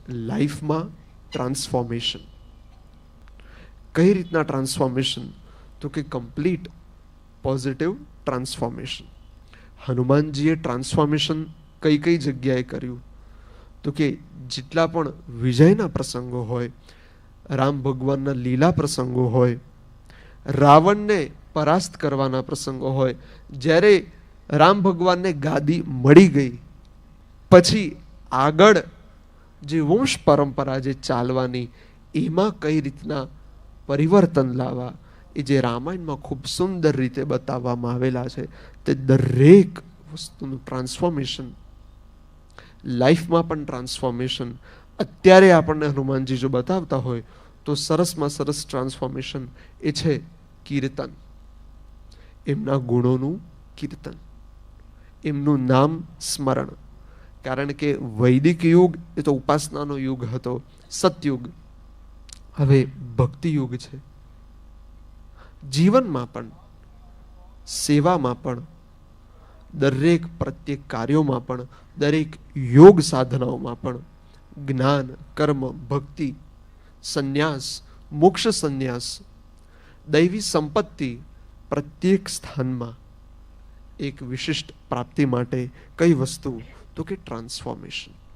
લાઈફમાં ટ્રાન્સફોર્મેશન. કઈ રીતના ટ્રાન્સફોર્મેશન? તો કે કમ્પ્લીટ પોઝિટિવ ટ્રાન્સફોર્મેશન. હનુમાનજીએ ટ્રાન્સફોર્મેશન કઈ કઈ જગ્યાએ કર્યું? તો કે જેટલા પણ વિજયના પ્રસંગો હોય, રામ ભગવાનના લીલા પ્રસંગો હોય, રાવણને પરાસ્ત કરવાના પ્રસંગો હોય, જ્યારે રામ ભગવાનને ગાદી મળી ગઈ પછી આગળ જે વંશ પરંપરા જે ચાલવાની, એમાં કઈ રીતના પરિવર્તન લાવવા, એ જે રામાયણમાં ખૂબ સુંદર રીતે બતાવવામાં આવેલા છે. તે દરેક વસ્તુનું ટ્રાન્સફોર્મેશન, લાઈફમાં પણ ટ્રાન્સફોર્મેશન. અત્યારે આપણને હનુમાનજી જો બતાવતા હોય તો સરસમાં સરસ ટ્રાન્સફોર્મેશન એ છે કીર્તન. એમના ગુણોનું કીર્તન, એમનું નામ સ્મરણ. કારણ કે વૈદિક યુગ એ તો ઉપાસનાનો યુગ હતો, સતયુગ. હવે ભક્તિ યુગ છે. જીવનમાં પણ, સેવામાં પણ, દરેક પ્રત્યેક કાર્યોમાં પણ, દરેક યોગ સાધનાઓમાં પણ જ્ઞાન, કર્મ, ભક્તિ, સંન્યાસ, મોક્ષ સંન્યાસ, દૈવી સંપત્તિ, પ્રત્યેક સ્થાનમાં એક વિશિષ્ટ પ્રાપ્તિ માટે કઈ વસ્તુ? તો કે ટ્રાન્સફોર્મેશન.